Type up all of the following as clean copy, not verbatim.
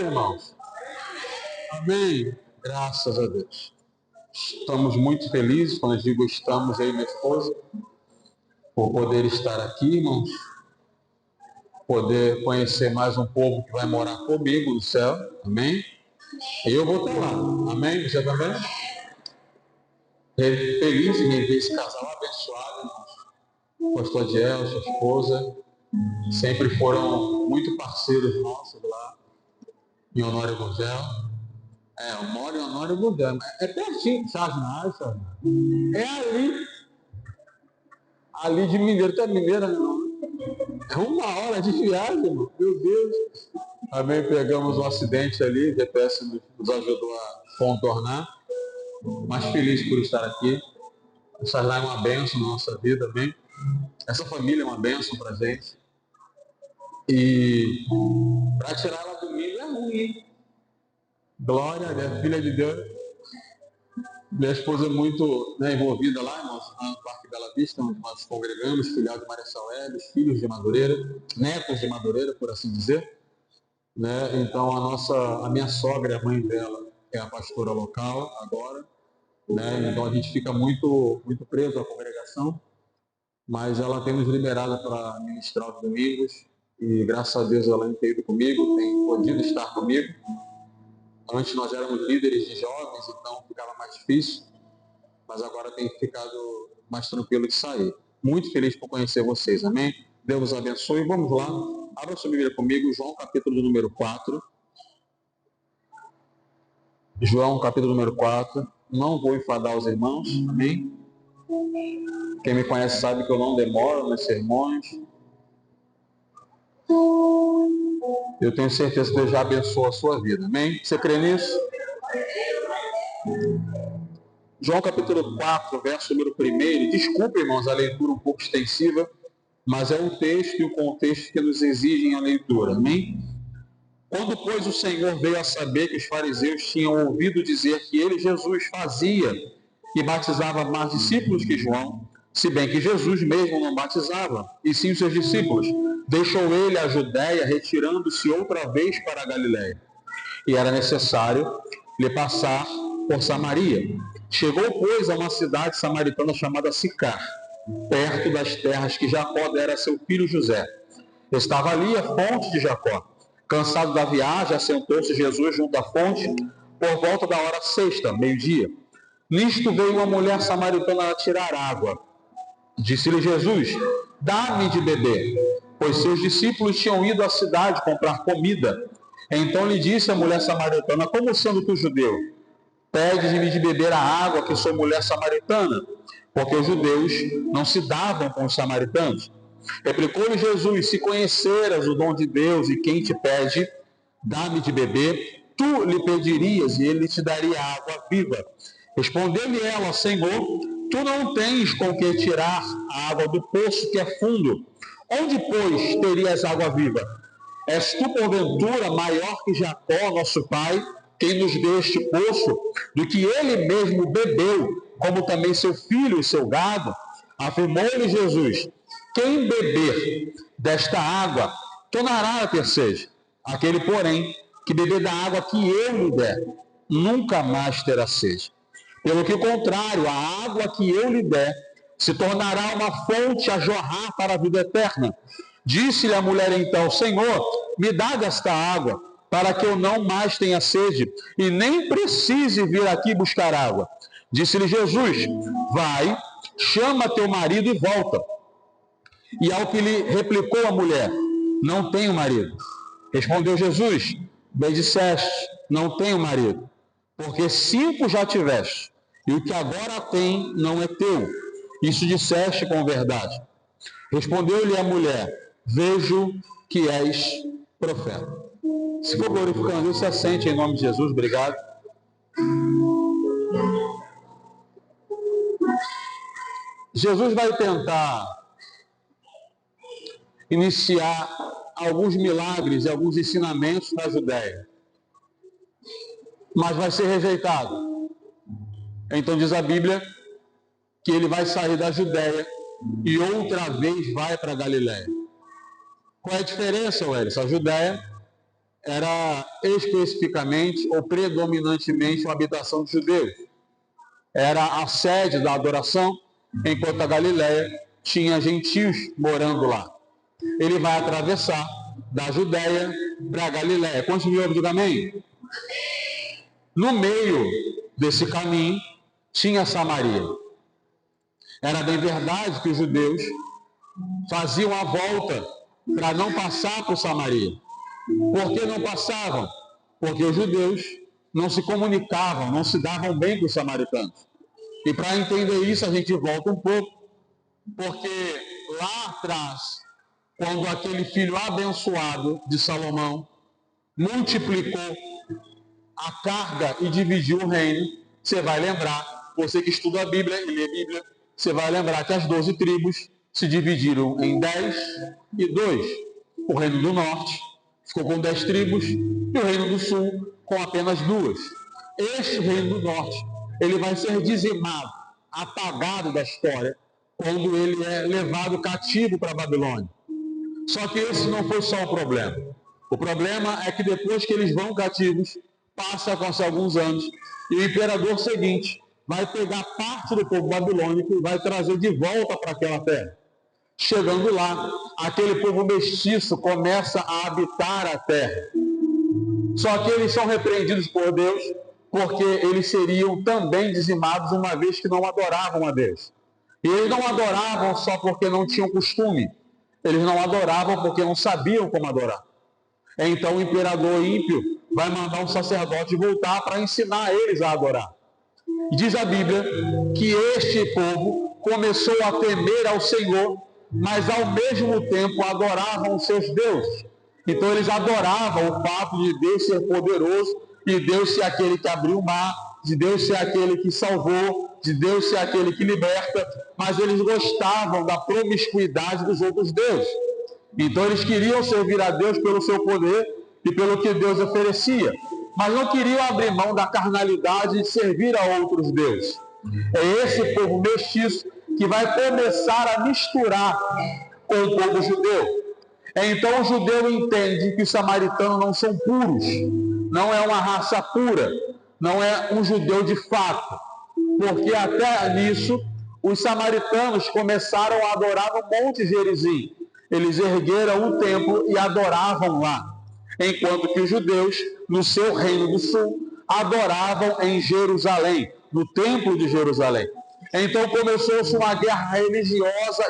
irmãos? Amém? Graças a Deus. Estamos muito felizes, quando eu digo estamos, eu e minha esposa, por poder estar aqui, irmãos, poder conhecer mais um povo que vai morar comigo no céu, amém? E eu vou estar lá, amém? Você também? Feliz em ver esse casal abençoado, irmãos. Pastor Diel, sua esposa, sempre foram muito parceiros nossos lá em Honório Gurgel. Eu moro em Honório Gurgel, é pertinho, sabe? É ali de Mineiro, tá Mineira não? É 1 hora de viagem, irmão. Meu Deus. Também pegamos um acidente ali, o GPS nos ajudou a contornar. Mas feliz por estar aqui. Essa lá é uma bênção na nossa vida, amém? Essa família é uma bênção pra gente. E para tirar ela do milho é ruim. Glória a Deus, filha de Deus. Minha esposa é muito envolvida lá no Parque Bela Vista, onde nós congregamos, filial de Maria Saué, os filhos de Madureira, netos de Madureira, por assim dizer. Então a minha sogra, a mãe dela, é a pastora local agora. Então a gente fica muito, muito preso à congregação, mas ela tem nos liberado para ministrar os domingos e graças a Deus ela tem ido comigo, tem podido estar comigo. Antes nós éramos líderes de jovens, então ficava mais difícil, mas agora tem ficado mais tranquilo de sair. Muito feliz por conhecer vocês, amém? Deus os abençoe. Vamos lá, abra sua Bíblia comigo, João capítulo número 4. João capítulo número 4. Não vou enfadar os irmãos, amém? Quem me conhece sabe que eu não demoro nos sermões. Eu tenho certeza que Deus já abençoou a sua vida, amém? Você crê nisso? João capítulo 4, verso número 1. Desculpe, irmãos, a leitura um pouco extensiva, mas é o texto e o contexto que nos exigem a leitura, amém? Quando, pois, o Senhor veio a saber que os fariseus tinham ouvido dizer que ele, Jesus, fazia e batizava mais discípulos que João, se bem que Jesus mesmo não batizava, e sim os seus discípulos, deixou ele a Judéia, retirando-se outra vez para a Galiléia. E era necessário lhe passar por Samaria. Chegou, pois, a uma cidade samaritana chamada Sicar, perto das terras que Jacó dera a seu filho José. Estava ali a fonte de Jacó. Cansado da viagem, assentou-se Jesus junto à fonte por volta da hora 6ª, meio-dia. Nisto veio uma mulher samaritana a tirar água. Disse-lhe Jesus: dá-me de beber, pois seus discípulos tinham ido à cidade comprar comida. Então lhe disse a mulher samaritana: como sendo tu judeu, pedes-me de beber a água que sou mulher samaritana? Porque os judeus não se davam com os samaritanos. Replicou-lhe Jesus: se conheceras o dom de Deus e quem te pede, dá-me de beber, tu lhe pedirias e ele te daria água viva. Respondeu-lhe ela: Senhor, tu não tens com que tirar a água do poço que é fundo. Onde, pois, terias água viva? És tu, porventura, maior que Jacó, nosso pai, quem nos deu este poço, do que ele mesmo bebeu, como também seu filho e seu gado? Afirmou-lhe Jesus: quem beber desta água tornará a ter sede. Aquele, porém, que beber da água que eu lhe der, nunca mais terá sede. Pelo que contrário, a água que eu lhe der se tornará uma fonte a jorrar para a vida eterna. Disse-lhe a mulher então: Senhor, me dá desta água, para que eu não mais tenha sede, e nem precise vir aqui buscar água. Disse-lhe Jesus: vai, chama teu marido e volta. E ao que lhe replicou a mulher: não tenho marido. Respondeu Jesus: bem disseste, não tenho marido, porque 5 já tiveste, e o que agora tem não é teu. Isso disseste com verdade. Respondeu-lhe a mulher: vejo que és profeta. Se for glorificando Deus, se assente em nome de Jesus. Obrigado. Jesus vai tentar iniciar alguns milagres e alguns ensinamentos na Judéia, mas vai ser rejeitado. Então diz a Bíblia que ele vai sair da Judéia e outra vez vai para a Galiléia. Qual é a diferença, Welles? A Judéia era especificamente ou predominantemente uma habitação de judeus. Era a sede da adoração, enquanto a Galileia tinha gentios morando lá. Ele vai atravessar da Judéia para a Galileia. Quantos me ouvem? Diga amém. No meio desse caminho tinha Samaria. Era bem verdade que os judeus faziam a volta para não passar por Samaria. Por que não passavam? Porque os judeus não se comunicavam, não se davam bem com os samaritanos. E para entender isso, a gente volta um pouco, porque lá atrás, quando aquele filho abençoado de Salomão multiplicou a carga e dividiu o reino, você vai lembrar, você que estuda a Bíblia e lê a Bíblia, você vai lembrar que as 12 tribos se dividiram em 10 e 2. O reino do norte ficou com 10 tribos e o reino do sul com apenas 2. Este reino do norte, ele vai ser dizimado, apagado da história, quando ele é levado cativo para a Babilônia. Só que esse não foi só o problema. O problema é que depois que eles vão cativos, passa-se alguns anos, e o imperador seguinte vai pegar parte do povo babilônico e vai trazer de volta para aquela terra. Chegando lá, aquele povo mestiço começa a habitar a terra. Só que eles são repreendidos por Deus, porque eles seriam também dizimados, uma vez que não adoravam a Deus. E eles não adoravam só porque não tinham costume. Eles não adoravam porque não sabiam como adorar. Então o imperador ímpio vai mandar um sacerdote voltar para ensinar eles a adorar. E diz a Bíblia que este povo começou a temer ao Senhor, mas ao mesmo tempo adoravam os seus deuses. Então eles adoravam o fato de Deus ser poderoso, de Deus ser aquele que abriu o mar, de Deus ser aquele que salvou, de Deus ser aquele que liberta, mas eles gostavam da promiscuidade dos outros deuses. Então eles queriam servir a Deus pelo seu poder e pelo que Deus oferecia, mas não queriam abrir mão da carnalidade de servir a outros deuses. É esse povo mestiço que vai começar a misturar com o povo judeu. Então o judeu entende que os samaritanos não são puros, não é uma raça pura, não é um judeu de fato, porque até nisso os samaritanos começaram a adorar no Monte Gerizim. Eles ergueram um templo e adoravam lá, enquanto que os judeus, no seu reino do sul, adoravam em Jerusalém, no templo de Jerusalém. Então começou-se uma guerra religiosa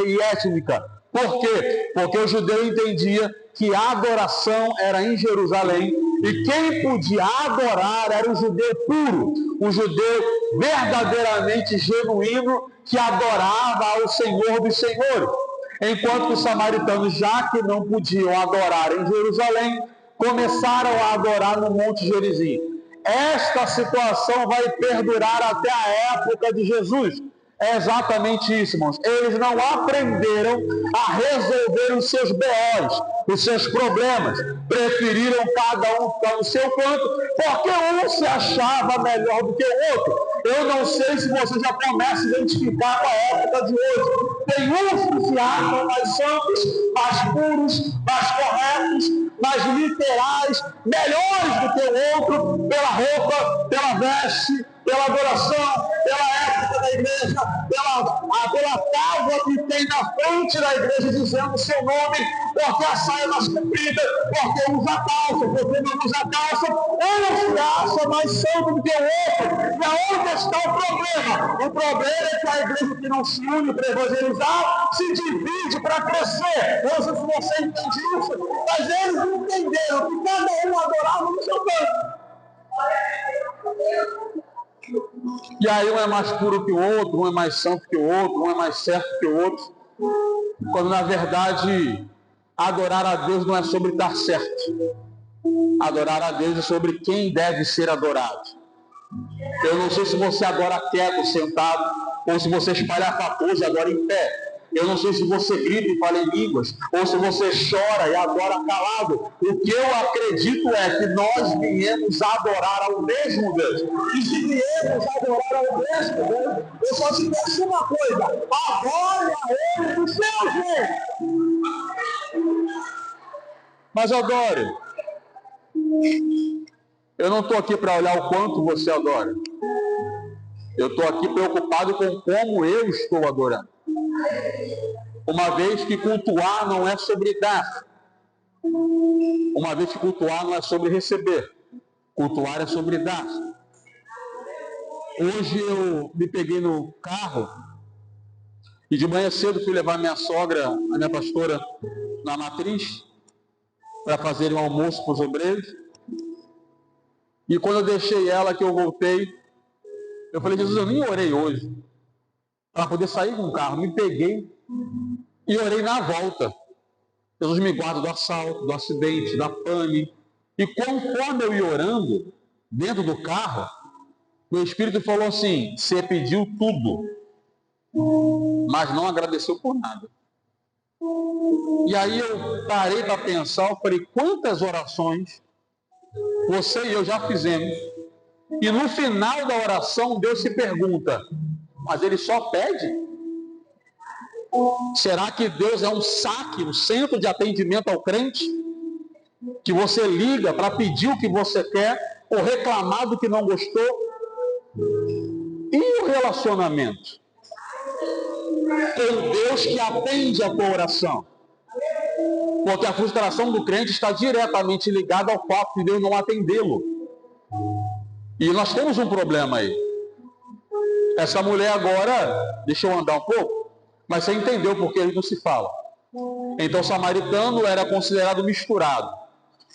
e étnica. Por quê? Porque o judeu entendia que a adoração era em Jerusalém e quem podia adorar era o judeu puro, o judeu verdadeiramente genuíno que adorava ao Senhor dos Senhores. Enquanto que os samaritanos, já que não podiam adorar em Jerusalém, começaram a adorar no Monte Gerizim. Esta situação vai perdurar até a época de Jesus. É exatamente isso, irmãos. Eles não aprenderam a resolver os seus BOs, os seus problemas. Preferiram cada um ficar no seu canto, porque um se achava melhor do que o outro. Eu não sei se você já começa a identificar com a época de hoje. Tem uns que se acham mais santos, mais puros, mais corretos, mais literais, melhores do que o outro, pela roupa, pela veste, pela adoração, pela ética da igreja, pela tábua que tem na frente da igreja dizendo o seu nome, porque a saia mais comprida, porque usa calça, porque não usa calça. Um se acha mais santo do que o outro. E aonde está o problema? O problema é que a igreja que não se une para evangelizar se divide para crescer. Eu não sei se você entende isso, mas eles entenderam que cada um adorava no seu canto. E aí um é mais puro que o outro, um é mais santo que o outro, um é mais certo que o outro. Quando na verdade adorar a Deus não é sobre estar certo. Adorar a Deus é sobre quem deve ser adorado. Eu não sei se você adora quieto, sentado, ou se você espalha a pose agora em pé. Eu não sei se você grita e fala em línguas, ou se você chora e adora calado. O que eu acredito é que nós viemos adorar ao mesmo Deus. E se viemos adorar ao mesmo Deus, eu só te peço uma coisa: adore a Ele do seu jeito. Mas adore Eu não estou aqui para olhar o quanto você adora. Eu estou aqui preocupado com como eu estou adorando. Uma vez que cultuar não é sobre dar. Uma vez que cultuar não é sobre receber. Cultuar é sobre dar. Hoje eu me peguei no carro e de manhã cedo fui levar minha sogra, a minha pastora, na matriz para fazer um almoço para os obreiros. E quando eu deixei ela, que eu voltei, eu falei, Jesus, eu nem orei hoje para poder sair com o carro. Me peguei e orei na volta. Jesus me guarda do assalto, do acidente, da pane. E conforme eu ia orando, dentro do carro, o Espírito falou assim, você pediu tudo, mas não agradeceu por nada. E aí eu parei para pensar, eu falei, quantas orações você e eu já fizemos, e no final da oração Deus se pergunta, mas ele só pede? Será que Deus é um saque, um centro de atendimento ao crente? Que você liga para pedir o que você quer, ou reclamar do que não gostou? E o relacionamento com Deus que atende a tua oração? Porque a frustração do crente está diretamente ligada ao fato de Deus não atendê-lo. E nós temos um problema aí. Essa mulher agora, deixa eu andar um pouco, mas você entendeu por que ele não se fala. Então o samaritano era considerado misturado,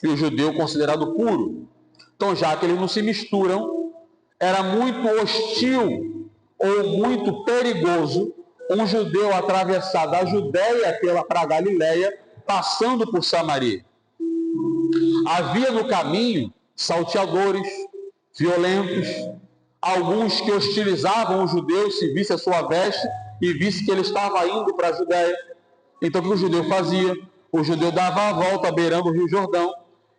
e o judeu considerado puro. Então já que eles não se misturam, era muito hostil ou muito perigoso um judeu atravessar da Judéia para a Galiléia, passando por Samaria. Havia no caminho salteadores, violentos, alguns que hostilizavam os judeus se visse a sua veste e visse que ele estava indo para a Judéia. Então o que o judeu fazia? O judeu dava a volta beirando o Rio Jordão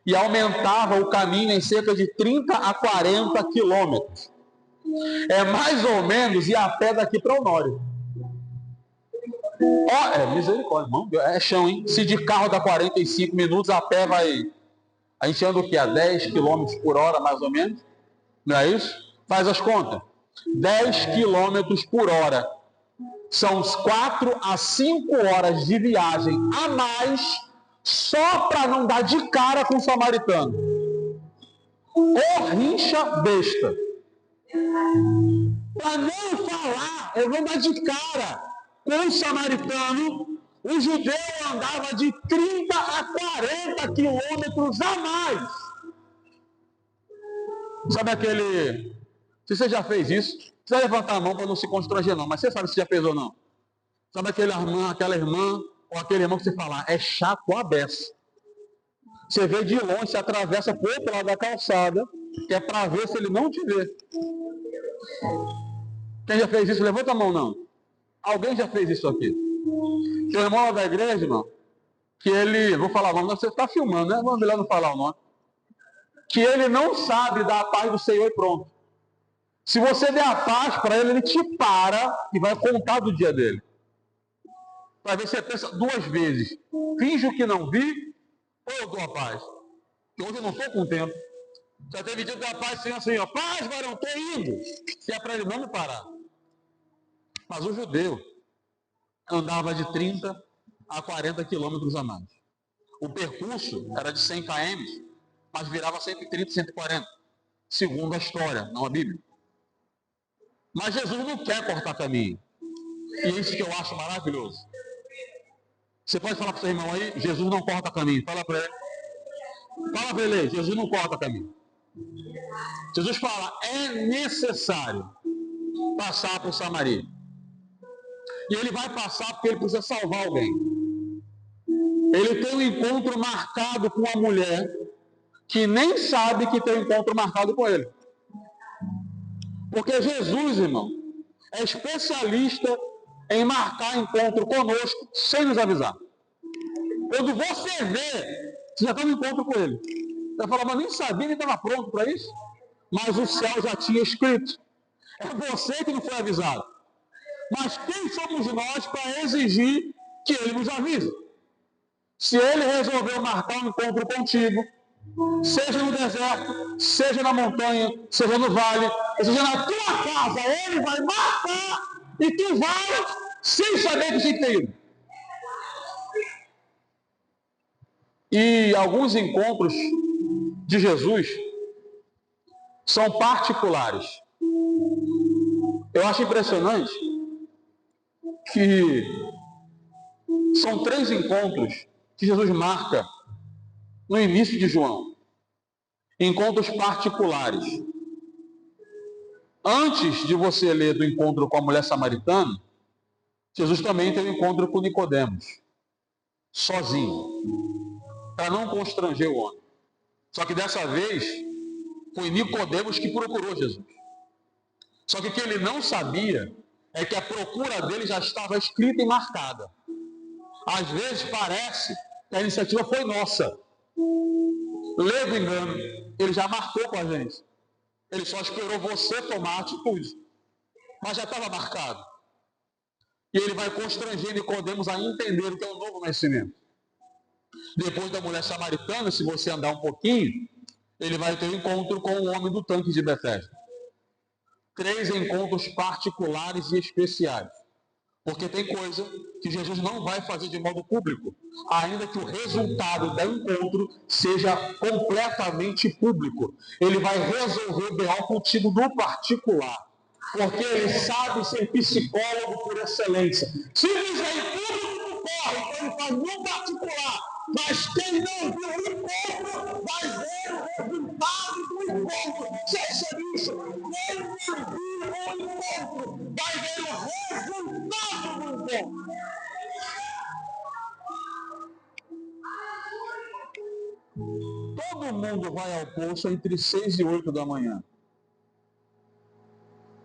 e aumentava o caminho em cerca de 30 a 40 quilômetros. É mais ou menos ir a pé daqui para Honório. Misericórdia, irmão. É chão, hein? Se de carro dá 45 minutos, a pé vai... A gente anda o quê? A 10 km por hora, mais ou menos? Não é isso? Faz as contas. 10 km por hora. São 4 a 5 horas de viagem a mais, só para não dar de cara com o samaritano. Ô rincha besta. Para não falar, eu vou dar de cara com o samaritano. O judeu andava de 30 a 40 quilômetros a mais. Sabe aquele... Se você já fez isso, você vai levantar a mão para não se constranger não, mas você sabe se já fez ou não. Sabe aquela irmã ou aquele irmão que você fala, é chato a beça. Você vê de longe, você atravessa por outro lado da calçada, que é para ver se ele não te vê. Quem já fez isso? Levanta a mão, não. Alguém já fez isso aqui? Tem um irmão lá da igreja, irmão, que ele, vou falar o nome, você está filmando, né? Vamos melhor não falar o nome. Que ele não sabe dar a paz do Senhor e pronto. Se você der a paz para ele, ele te para e vai contar do dia dele. Para ver se você pensa 2 vezes. Finjo que não vi, ou eu dou a paz. Porque hoje eu não estou com tempo. Já teve dia de dar a paz assim, ó, paz, varão, estou indo. Se é para ele não me parar. Mas o judeu andava de 30 a 40 quilômetros a mais. O percurso era de 100 km, mas virava 130, 140. Segundo a história, não a Bíblia. Mas Jesus não quer cortar caminho. E isso que eu acho maravilhoso. Você pode falar para o seu irmão aí, Jesus não corta caminho. Fala para ele. Fala para ele, Jesus não corta caminho. Jesus fala, é necessário passar por Samaria. E ele vai passar porque ele precisa salvar alguém. Ele tem um encontro marcado com uma mulher que nem sabe que tem um encontro marcado com ele. Porque Jesus, irmão, é especialista em marcar encontro conosco sem nos avisar. Quando você vê, você já está no encontro com ele. Você vai falar, mas nem sabia, nem estava pronto para isso. Mas o céu já tinha escrito. É você que não foi avisado. Mas quem somos nós para exigir que ele nos avise? Se ele resolveu marcar um encontro contigo, Seja no deserto, seja na montanha, seja no vale, seja na tua casa, ele vai marcar e tu vai sem saber que você tem ido. E alguns encontros de Jesus são particulares. Eu acho impressionante que são 3 encontros que Jesus marca no início de João. Encontros particulares. Antes de você ler do encontro com a mulher samaritana, Jesus também tem um encontro com Nicodemos, sozinho, para não constranger o homem. Só que dessa vez foi Nicodemos que procurou Jesus. Só que o que ele não sabia é que a procura dele já estava escrita e marcada. Às vezes parece que a iniciativa foi nossa. Ledo engano, ele já marcou com a gente. Ele só esperou você tomar a atitude. Mas já estava marcado. E ele vai constranger Nicodemos a entender o que é o novo nascimento. Depois da mulher samaritana, se você andar um pouquinho, ele vai ter um encontro com o homem do tanque de Betesda. 3 encontros particulares e especiais. Porque tem coisa que Jesus não vai fazer de modo público, ainda que o resultado do encontro seja completamente público. Ele vai resolver o B.O. contigo no particular, porque ele sabe ser psicólogo por excelência. Se fizer em público, não corre, então ele faz no particular. Mas quem não viu o encontro vai ver o resultado do encontro. Seja isso, quem não viu o encontro vai ver o resultado do encontro. Todo mundo vai ao poço entre 6 e 8 da manhã.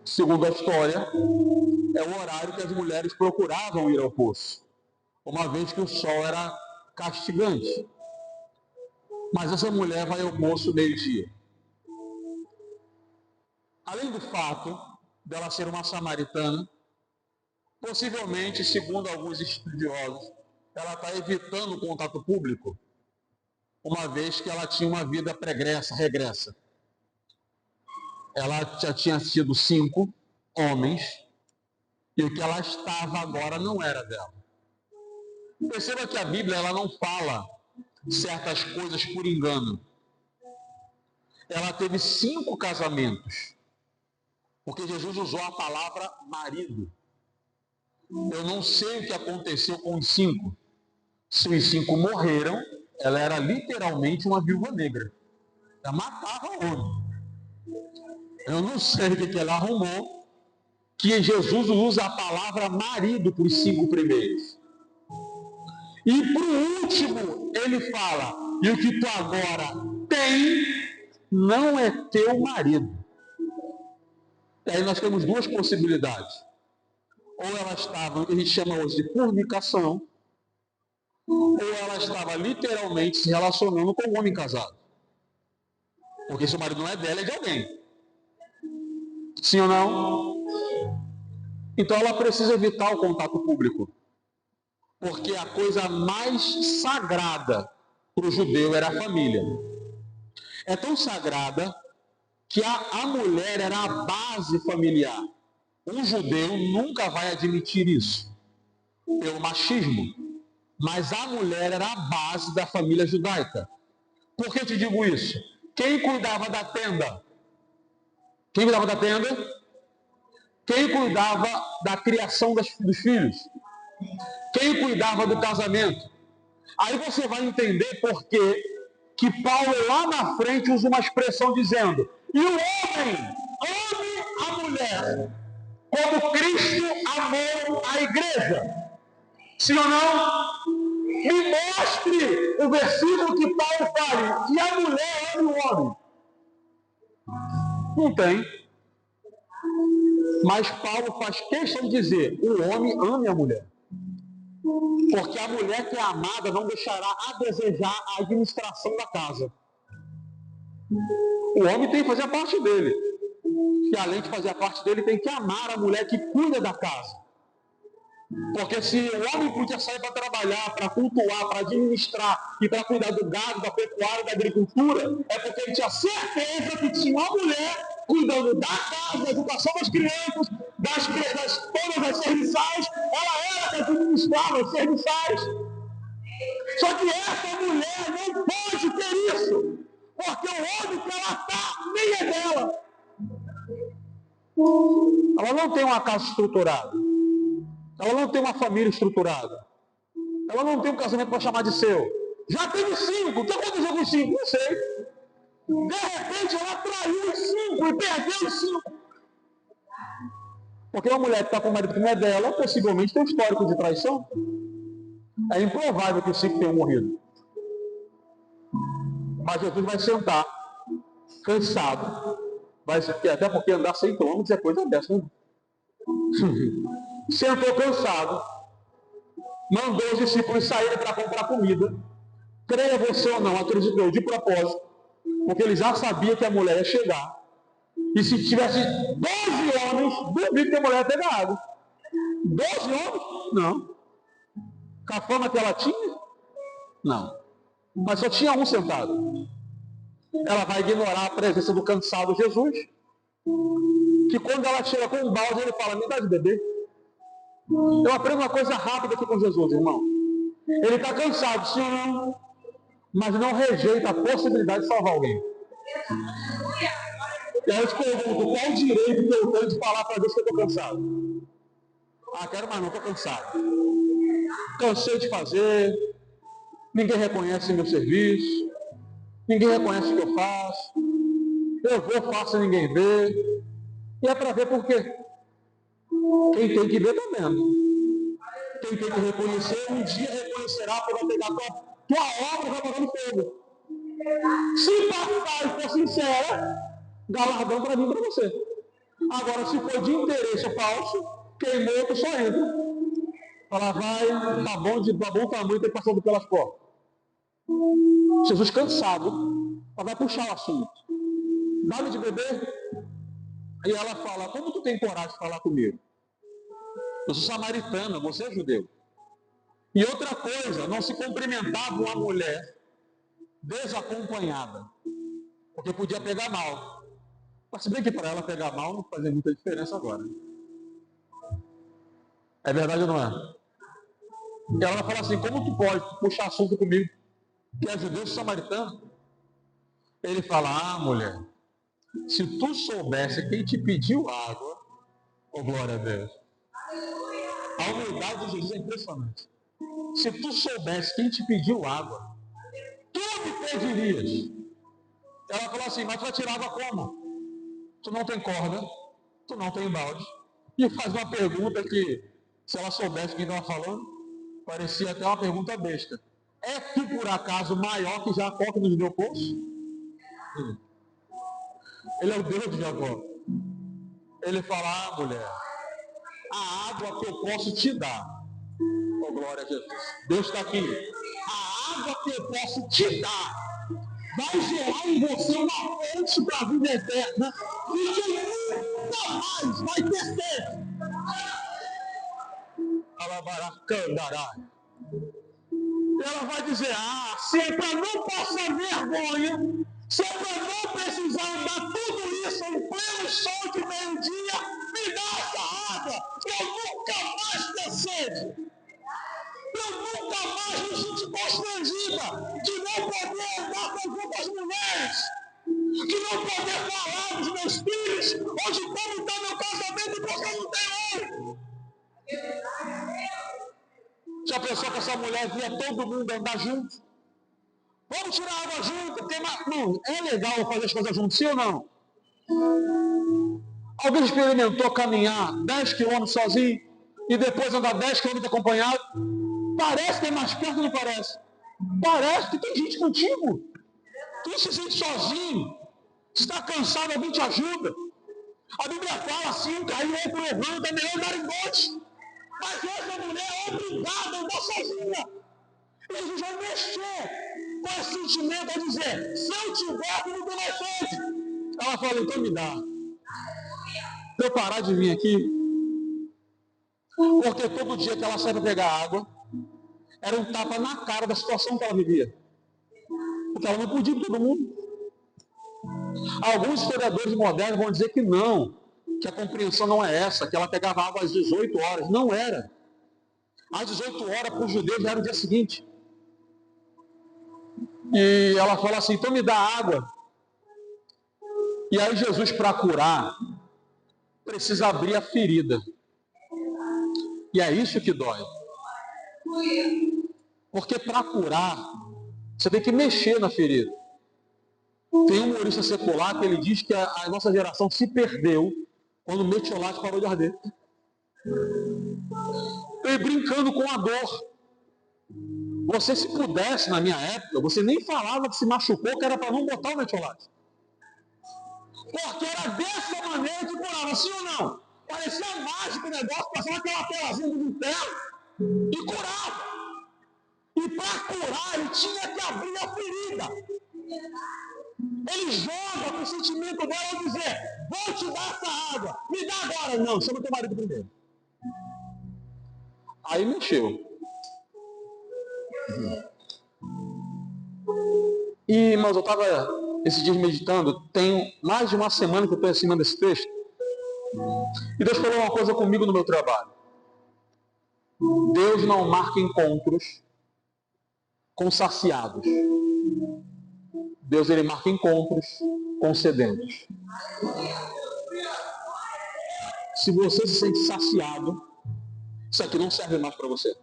Segundo a história, é o horário que as mulheres procuravam ir ao poço, uma vez que o sol era castigante. Mas essa mulher vai ao poço meio-dia. Além do fato dela ser uma samaritana, possivelmente, segundo alguns estudiosos, ela está evitando o contato público, uma vez que ela tinha uma vida regressa. Ela já tinha sido 5 homens, e o que ela estava agora não era dela. Perceba que a Bíblia ela não fala certas coisas por engano. Ela teve 5 casamentos, porque Jesus usou a palavra marido. Eu não sei o que aconteceu com os 5. Se os 5 morreram, ela era literalmente uma viúva negra. Ela matava o homem. Eu não sei o que ela arrumou, que Jesus usa a palavra marido para os 5 primeiros. E para o último, ele fala, e o que tu agora tem não é teu marido. E aí nós temos 2 possibilidades. Ou ela estava, o que a gente chama hoje de fornicação, ou ela estava literalmente se relacionando com um homem casado. Porque se o marido não é dela, é de alguém. Sim ou não? Então ela precisa evitar o contato público. Porque a coisa mais sagrada para o judeu era a família. É tão sagrada que a mulher era a base familiar. Um judeu nunca vai admitir isso, pelo machismo. Mas a mulher era a base da família judaica. Por que eu te digo isso? Quem cuidava da tenda? Quem cuidava da tenda? Quem cuidava da criação dos filhos? Quem cuidava do casamento? Aí você vai entender por que Paulo lá na frente usa uma expressão dizendo: e o homem ame a mulher, como Cristo amou a igreja. Sim ou não? Me mostre o versículo que Paulo fala, e a mulher ama o homem. Não tem. Mas Paulo faz questão de dizer: o homem ame a mulher. Porque a mulher que é amada não deixará a desejar a administração da casa. O homem tem que fazer a parte dele. E além de fazer a parte dele, tem que amar a mulher que cuida da casa. Porque se o homem podia sair para trabalhar, para cultuar, para administrar e para cuidar do gado, da pecuária, da agricultura, é porque ele tinha certeza que tinha uma mulher cuidando da casa, da educação das crianças, todas as serviçais, ela era que administrava os serviçais. Só que essa mulher não pode ter isso, porque o homem que ela está nem é dela. Ela não tem uma casa estruturada. Ela não tem uma família estruturada. Ela não tem um casamento para chamar de seu. Já teve 5. O que aconteceu com os 5? Não sei. De repente ela traiu os 5 e perdeu os 5. Porque uma mulher que está com o marido que não é dela, possivelmente tem um histórico de traição. É improvável que os 5 tenham morrido. Mas Jesus vai sentar, cansado. Até porque andar 100 km é coisa dessa, né? Sentou cansado, mandou os discípulos saírem para comprar comida. Creia você ou não, acreditou de propósito, porque ele já sabia que a mulher ia chegar. E se tivesse 12 homens, duvido que a mulher ia pegar água. 12 homens? Não. Com a fama que ela tinha? Não. Mas só tinha um sentado. Ela vai ignorar a presença do cansado Jesus, que quando ela chega com um balde, ele fala, me dá de beber. Eu aprendo uma coisa rápida aqui com Jesus, irmão. Ele está cansado, sim ou não? Mas não rejeita a possibilidade de salvar alguém. E aí eu te pergunto, qual o direito que eu tenho de falar para Deus que eu estou cansado? Ah, quero mais não, estou cansado. Cansei de fazer, ninguém reconhece meu serviço, ninguém reconhece o que eu faço, eu vou, faço e ninguém vê. E é para ver por quê. Quem tem que ver está vendo. Quem tem que reconhecer, um dia reconhecerá por vai pegar tua obra e vai botando fogo. Se passar e for sincera, galardão para mim e para você. Agora, se for de interesse falso, queimou, tu só entra. Ela vai, tá bom, de bom tamanho, tem passando pelas portas. Jesus cansado, ela vai puxar o assunto. Dá-me de beber? E ela fala, como tu tem coragem de falar comigo? Eu sou samaritana, você é judeu. E outra coisa, não se cumprimentava uma mulher desacompanhada, porque podia pegar mal. Mas se bem que para ela pegar mal não fazia muita diferença agora. É verdade ou não é? E ela fala assim, como tu pode puxar assunto comigo, que é judeu samaritano? Ele fala, mulher, se tu soubesse quem te pediu água, oh glória a Deus. A humildade de Jesus é impressionante. Se tu soubesse quem te pediu água, tu me pedirias. Ela falou assim, mas tu vai tirar água como? Tu não tem corda, tu não tem balde. E faz uma pergunta que, se ela soubesse quem estava falando, parecia até uma pergunta besta. É tu, por acaso, maior que Jacó que nos deu poço? Ele é o Deus de Jacó. Ele fala, mulher, a água que eu posso te dar. Oh, glória a Jesus. Deus está aqui. A água que eu posso te dar vai gerar em você uma fonte para a vida eterna e que nunca mais vai ter sede. Ela vai dizer, se é para não passar vergonha, se é para não precisar andar tudo isso em pleno sol de meio-dia, me dá essa água, eu nunca mais ter sede. Eu nunca mais me senti constrangida de não poder andar com as outras mulheres, de não poder falar dos meus filhos, ou de como está meu casamento porque eu não tenho homem. Já pensou que essa mulher via todo mundo andar junto? Vamos tirar água junto, porque não, é legal fazer as coisas juntos, sim ou não? Alguém experimentou caminhar 10 km sozinho e depois andar 10 km acompanhado? Parece que é mais perto, não parece? Parece que tem gente contigo. Tu se sente sozinho. Se está cansado, alguém te ajuda. A Bíblia fala assim, caiu outro levanta, é melhor andar em dois. Mas essa mulher é obrigada a andar sozinha. E Jesus vai mexer com esse sentimento a dizer, se eu tiver, tu não tem mais sede. Ela fala, então me dá. Para eu parar de vir aqui, Porque todo dia que ela saía para pegar água, era um tapa na cara da situação que ela vivia. Porque ela não podia ir com todo mundo. Alguns historiadores modernos vão dizer que não, que a compreensão não é essa, que ela pegava água às 18 horas. Não era. Às 18 horas para os judeus já era o dia seguinte. E ela fala assim, então me dá água. E aí Jesus, para curar, precisa abrir a ferida. E é isso que dói. Porque para curar, você tem que mexer na ferida. Tem um humorista secular que ele diz que a nossa geração se perdeu quando o metiolate parou de arder. E brincando com a dor. Você, se pudesse, na minha época, você nem falava que se machucou, que era para não botar o metiolate. Porque era dessa maneira que curava, sim ou não? Parecia mágico o negócio, passava aquela telazinha do inferno e curava. E para curar, ele tinha que abrir a ferida. Ele joga com o sentimento dela ao dizer, vou te dar essa água, me dá agora. Não, chama teu marido primeiro. Aí mexeu. E, mas eu estava esses dias meditando, tem mais de uma semana que eu estou ensinando esse texto, e Deus falou uma coisa comigo no meu trabalho. Deus não marca encontros com saciados. Deus, ele marca encontros com sedentos. Se você se sente saciado, isso aqui não serve mais para você.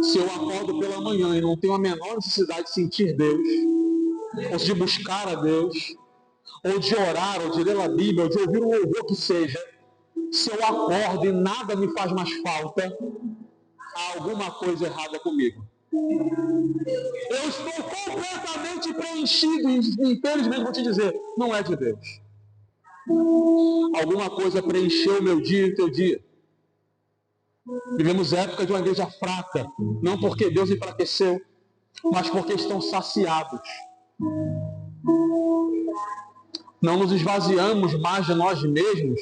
Se eu acordo pela manhã e não tenho a menor necessidade de sentir Deus, ou de buscar a Deus, ou de orar, ou de ler a Bíblia, ou de ouvir um louvor que seja, se eu acordo e nada me faz mais falta, há alguma coisa errada comigo. Eu estou completamente preenchido, e infelizmente vou te dizer, não é de Deus. Alguma coisa preencheu o meu dia e o teu dia. Vivemos época de uma igreja fraca, não porque Deus enfraqueceu, mas porque estão saciados. Não nos esvaziamos mais de nós mesmos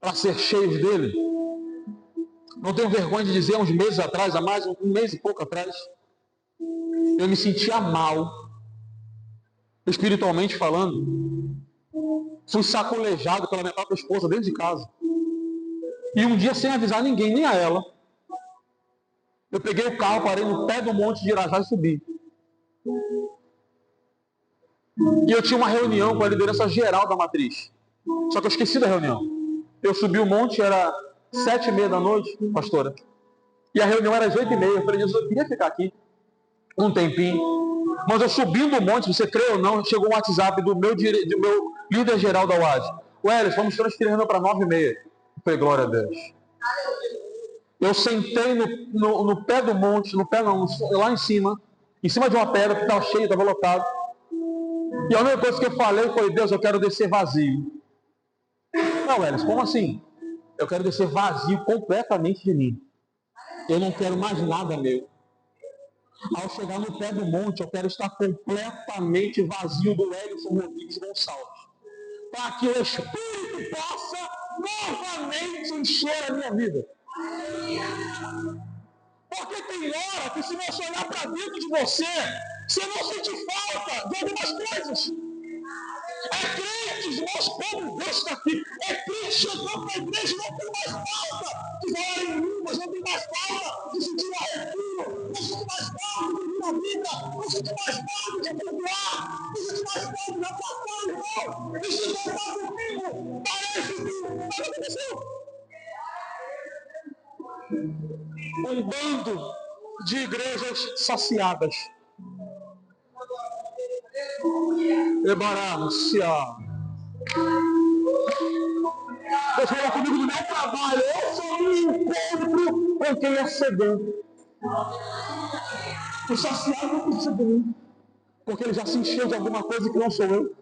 para ser cheios dele. Não tenho vergonha de dizer, uns meses atrás, há mais um mês e pouco atrás, eu me sentia mal, espiritualmente falando. Fui sacolejado pela minha própria esposa dentro de casa. E um dia, sem avisar ninguém, nem a ela, eu peguei o carro, parei no pé do monte de Irajá e subi. E eu tinha uma reunião com a liderança geral da matriz. Só que eu esqueci da reunião. Eu subi o monte, era 7h30 da noite, pastora. E a reunião era às 8h30. Eu falei, Jesus, eu queria ficar aqui um tempinho. Mas eu subindo o monte, você crê ou não, chegou um WhatsApp do meu líder geral da UAD. Welles, vamos transferir para 9h30. Eu falei, glória a Deus. Eu sentei no pé do monte, no pé não, lá em cima de uma pedra que estava cheia, estava lotado. E a única coisa que eu falei foi, Deus, eu quero descer vazio. Não, Welles, como assim? Eu quero descer vazio completamente de mim. Eu não quero mais nada meu. Ao chegar no pé do monte, eu quero estar completamente vazio do Wellington Rodrigues Gonçalves. Para que o Espírito possa novamente encher a minha vida. Porque tem hora que, se você olhar para dentro de você, você não sente falta de algumas coisas. É crente, irmãos, como Deus está aqui. É crente chegando para a igreja, não tem mais falta de falar em línguas, não tem mais falta de sentir um arrepio, não sente mais falta de vir a vida, não sente mais falta de perdoar, não sente mais falta de abraçar o irmão, de se voltar comigo. Parece que nada aconteceu. Um bando de igrejas saciadas. Deus falou comigo no meu trabalho. Eu sou um encontro com quem é sedento. O saciado não precisa de mim, porque ele já se encheu de alguma coisa que não sou eu.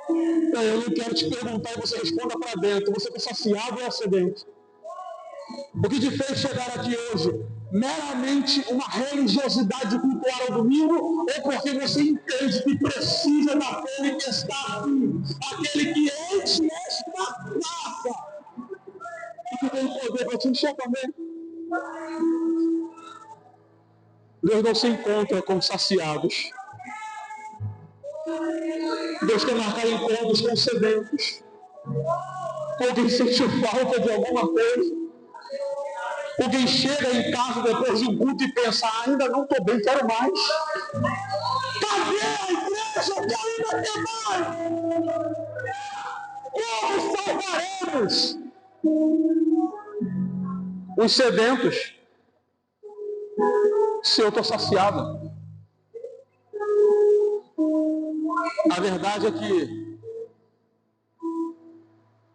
Eu não quero te perguntar e você responda para dentro. Você está saciado ou é sedento? O que te fez chegar aqui hoje? Meramente uma religiosidade cultural ao domingo, ou porque você entende que precisa daquele que está aqui, aquele que enche esta taça, céu também. Deus não se encontra com saciados. Deus quer marcar encontros com sedentos, com quem sente falta de alguma coisa, com quem chega em casa depois de um culto e pensa, ainda não estou bem, quero mais. Cadê a igreja? Eu quero ainda ter mais. Como salvaremos os sedentos se eu estou saciado? A verdade é que...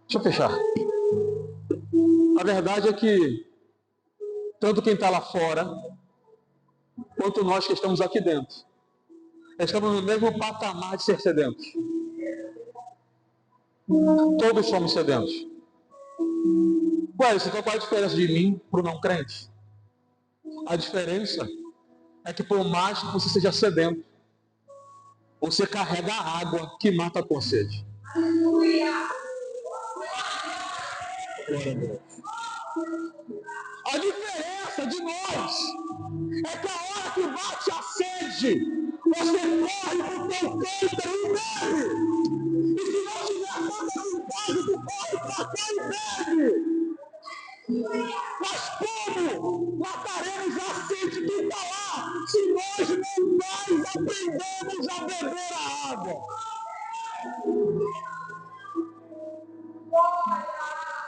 Deixa eu fechar. A verdade é que tanto quem está lá fora, quanto nós que estamos aqui dentro, estamos no mesmo patamar de ser sedentos. Todos somos sedentos. Ué, então qual é a diferença de mim para o não crente? A diferença é que por mais que você seja sedento, você carrega a água que mata a tua sede. A diferença de nós é que a hora que bate a sede, você corre para o teu cântaro e bebe. E se não tiver tanta vontade, tu corre para cá e bebe. Mas como mataremos a sede que está lá, se nós não mais aprendemos a beber a água?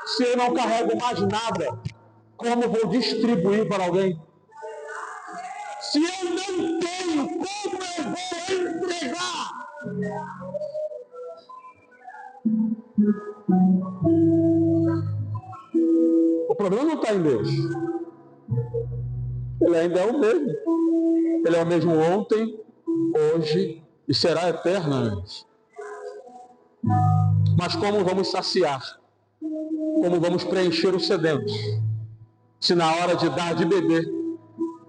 Se eu não carrego mais nada, como vou distribuir para alguém? Se eu não tenho, como eu vou entregar? O problema não está em Deus. Ele ainda é o mesmo. Ele é o mesmo ontem, hoje e será eternamente. Mas como vamos saciar? Como vamos preencher os sedentos? Se na hora de dar de beber,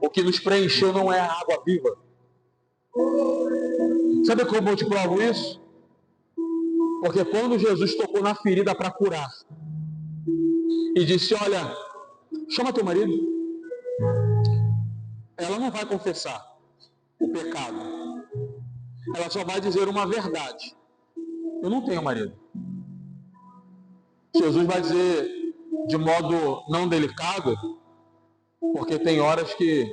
o que nos preencheu não é a água viva. Sabe como eu te provo isso? Porque quando Jesus tocou na ferida para curar e disse, olha, chama teu marido, ela não vai confessar o pecado. Ela só vai dizer uma verdade. Eu não tenho marido. Jesus vai dizer de modo não delicado, porque tem horas que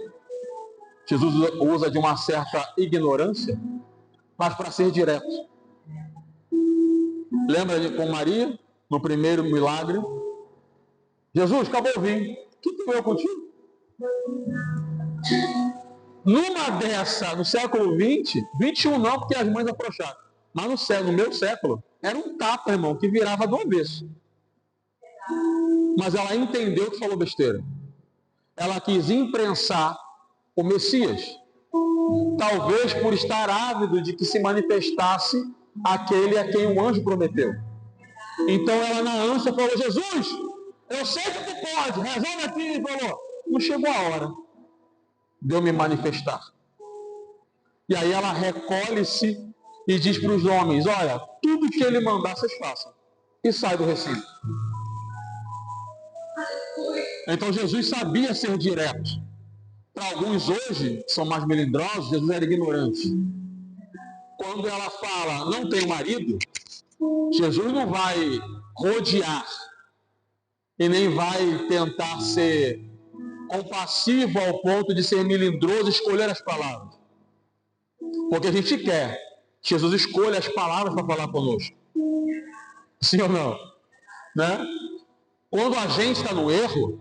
Jesus usa de uma certa ignorância, mas para ser direto. Lembra de com Maria, no primeiro milagre? Jesus, acabou o vinho. O que tem eu contigo? Numa dessa, no século 20, 21 não, porque as mães afrouxaram. Mas no meu século, era um tapa, irmão, que virava do avesso. Mas ela entendeu que falou besteira. Ela quis imprensar o Messias. Talvez por estar ávido de que se manifestasse aquele a quem o anjo prometeu. Então ela na ânsia falou, Jesus, eu sei que tu pode, resolve aqui. E falou, não chegou a hora de eu me manifestar. E aí ela recolhe-se e diz para os homens, olha, tudo que ele mandar vocês façam. E sai do recinto. Então Jesus sabia ser direto. Para alguns hoje, que são mais melindrosos, Jesus era ignorante. Quando ela fala, não tem marido, Jesus não vai rodear e nem vai tentar ser compassivo ao ponto de ser melindroso e escolher as palavras. Porque a gente quer que Jesus escolha as palavras para falar conosco. Sim ou não? Né? Quando a gente está no erro,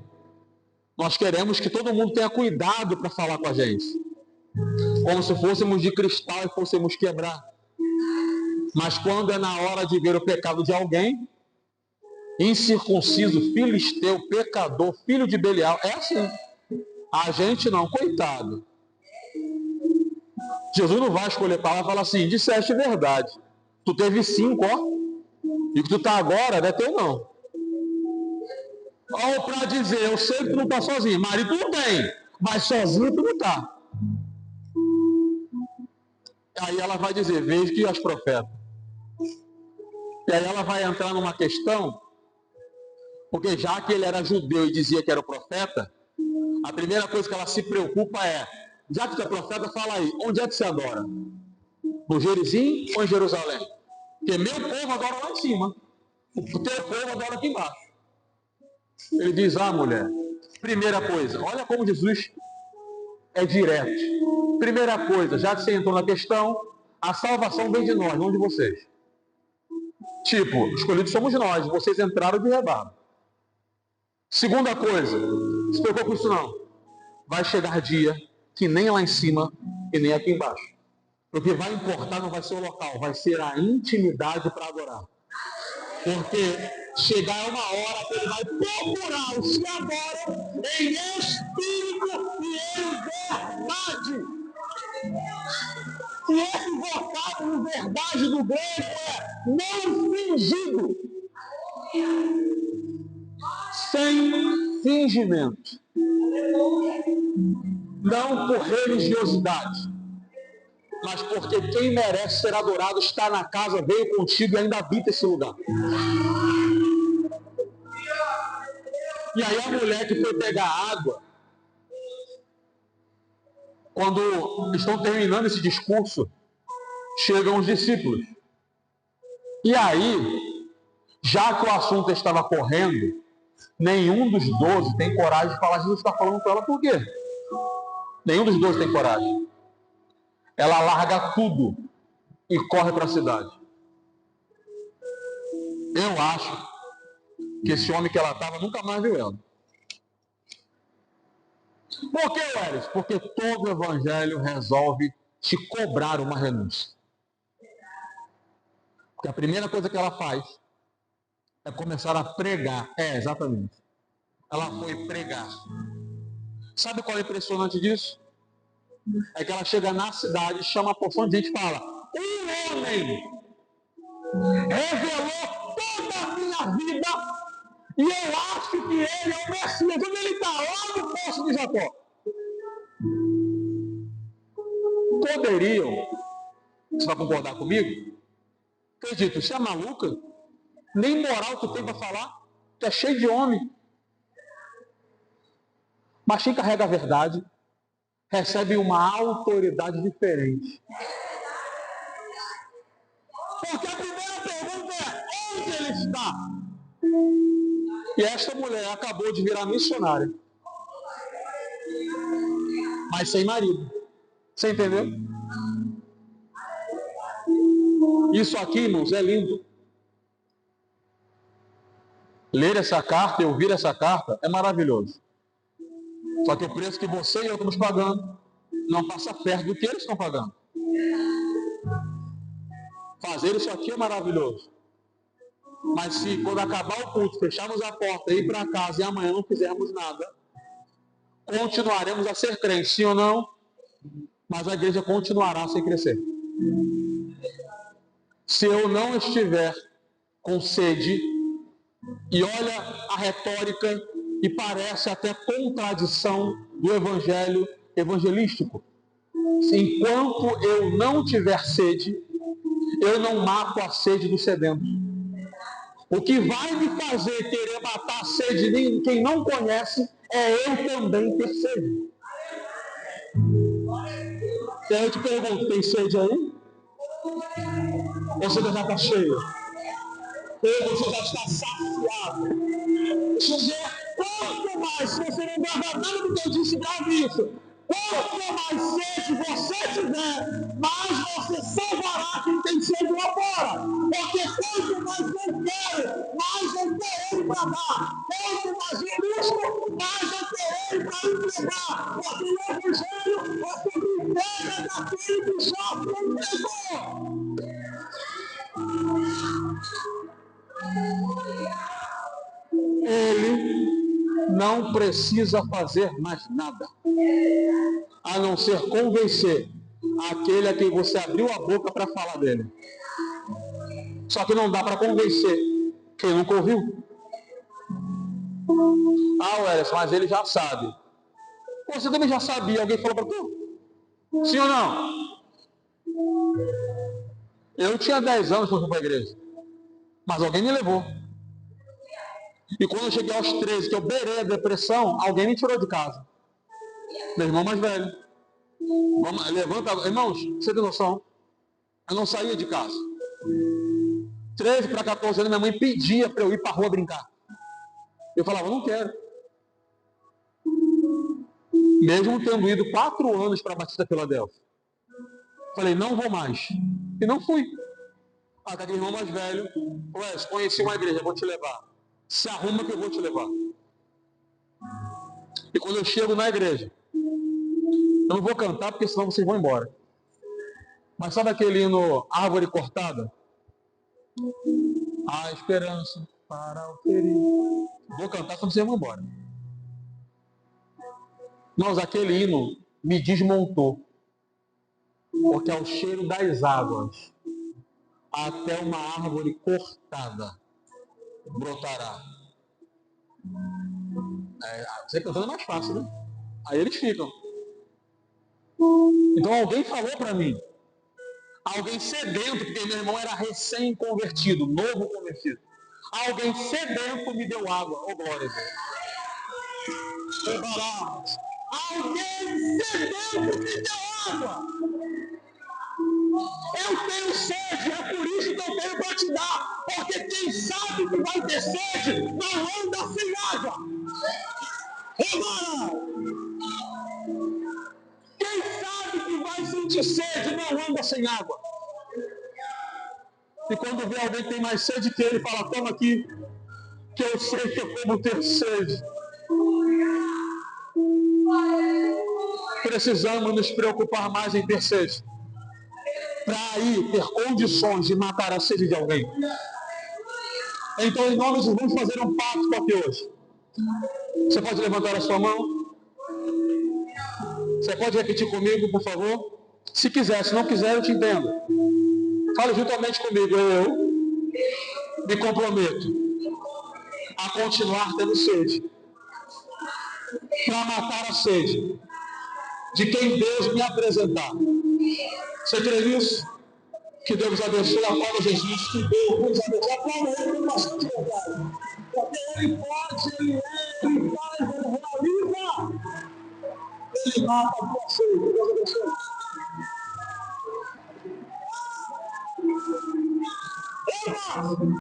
nós queremos que todo mundo tenha cuidado para falar com a gente. Como se fôssemos de cristal e fôssemos quebrar. Mas quando é na hora de ver o pecado de alguém, incircunciso, filisteu, pecador, filho de Belial, é assim. A gente não, coitado. Jesus não vai escolher palavra e falar assim, disseste verdade. Tu teve 5, ó. E o que tu está agora não é teu não. Ou para dizer, eu sei que tu não está sozinho. Marido tu não tem, mas sozinho tu não está. Aí ela vai dizer, veja que as profetas. E aí ela vai entrar numa questão Porque já que ele era judeu e dizia que era o profeta, a primeira coisa que ela se preocupa é, já que tu é profeta, fala aí, onde é que você adora? No Gerizim ou em Jerusalém? Porque meu povo adora lá em cima, o teu povo adora aqui embaixo. Ele diz, mulher, primeira coisa, olha como Jesus é direto. Primeira coisa, já que você entrou na questão, a salvação vem de nós, não de vocês. Tipo, escolhidos somos nós, vocês entraram de rebalo. Segunda coisa, não se preocupe com isso não. Vai chegar dia que nem lá em cima e nem aqui embaixo. O que vai importar não vai ser o local, vai ser a intimidade para adorar. Porque chegar uma hora que ele vai procurar os que adoram em espírito e em verdade. E esse vocábulo verdade do grego é não fingido. Sem fingimento. Não por religiosidade, mas porque quem merece ser adorado está na casa, veio contigo e ainda habita esse lugar. E aí a mulher que foi pegar água, quando estão terminando esse discurso, chegam os discípulos. E aí, já que o assunto estava correndo, nenhum dos 12 tem coragem de falar, Jesus está falando com ela por quê? Nenhum dos 12 tem coragem. Ela larga tudo e corre para a cidade. Eu acho que esse homem que ela estava nunca mais viu ela. Por que, Welles? Porque todo evangelho resolve te cobrar uma renúncia. Porque a primeira coisa que ela faz é começar a pregar. Exatamente. Ela foi pregar. Sabe qual é o impressionante disso? É que ela chega na cidade, chama a porção de gente e fala: um homem revelou toda a minha vida e eu acho que ele é o Messias. Onde ele está? Lá no poço de Jacó. Poderiam, você vai concordar comigo? Acredito, você é maluca? Nem moral tu tem para falar? Tu é cheio de homem. Mas quem carrega a verdade recebe uma autoridade diferente. Porque a primeira pergunta é: onde ele está? E esta mulher acabou de virar missionária. Mas sem marido. Você entendeu? Isso aqui, irmãos, é lindo. Ler essa carta e ouvir essa carta é maravilhoso. Só que o preço que você e eu estamos pagando não passa perto do que eles estão pagando. Fazer isso aqui é maravilhoso. Mas se quando acabar o culto, fecharmos a porta, ir para casa e amanhã não fizermos nada, continuaremos a ser crentes, sim ou não? Mas a igreja continuará sem crescer. Se eu não estiver com sede, e olha a retórica, e parece até contradição do evangelho evangelístico. Enquanto eu não tiver sede, eu não mato a sede do sedento. O que vai me fazer querer matar a sede de quem não conhece é eu também ter sede. E aí eu te pergunto, tem sede aí? Ou você já está cheio? Ou você já está saciado? Quanto mais, se você não guarda nada do que eu disse, grave isso. Quanto mais sede você tiver, mais você salvará quem tem sede lá fora. Porque quanto mais eu quero, mais eu terei para dar. Quanto mais eu busco, mais eu terei para entregar. Porque o evangelho é sobre entrega daquele que já entregou. Ele não precisa fazer mais nada, a não ser convencer aquele a quem você abriu a boca para falar dele. Só que não dá para convencer quem nunca ouviu. Welles, mas ele já sabe. Você também já sabia, alguém falou para tu? Sim ou não? Eu tinha 10 anos quando fui para a igreja, mas alguém me levou. E quando eu cheguei aos 13, que eu beirei a depressão, alguém me tirou de casa. Meu irmão mais velho. Vamos, levanta, irmãos, você tem noção? Eu não saía de casa. 13 para 14 anos, minha mãe pedia para eu ir para a rua brincar. Eu falava, não quero. Mesmo tendo ido 4 anos para a Batista Filadélfia. Falei, não vou mais. E não fui. Até que o irmão mais velho, ué, conheci uma igreja, vou te levar. Se arruma que eu vou te levar. E quando eu chego na igreja, eu não vou cantar porque senão vocês vão embora. Mas sabe aquele hino Árvore Cortada? A esperança para o ferido. Vou cantar quando vocês vão embora. Nós, aquele hino me desmontou. Porque ao cheiro das águas, até uma árvore cortada brotará. Você cantando é mais fácil, né? Aí eles ficam. Então alguém falou para mim. Alguém sedento, porque meu irmão era recém-convertido, novo convertido. Alguém sedento me deu água. Oh, glória a Deus. Alguém sedento me deu água. Eu tenho sede, é por isso que eu tenho para te dar. Porque quem sabe que vai ter sede, não anda sem água. Quem sabe que vai sentir sede, não anda sem água. E quando vê alguém que tem mais sede que ele, fala, toma aqui, que eu sei que eu como ter sede. Precisamos nos preocupar mais em ter sede. Para aí ter condições de matar a sede de alguém. Então, em nome de Jesus, vamos fazer um pacto aqui hoje. Você pode levantar a sua mão? Você pode repetir comigo, por favor? Se quiser, se não quiser, eu te entendo. Fale juntamente comigo. Eu me comprometo a continuar tendo sede. Para matar a sede de quem Deus me apresentar. Você crê nisso? Que Deus abençoe a Paulo Jesus. Que Deus abençoe a Paulo. Ele tem bastante verdade. Porque ele pode, ele é, ele faz, ele realiza. Ele mata a tua sede. Deus abençoe. Irmãos,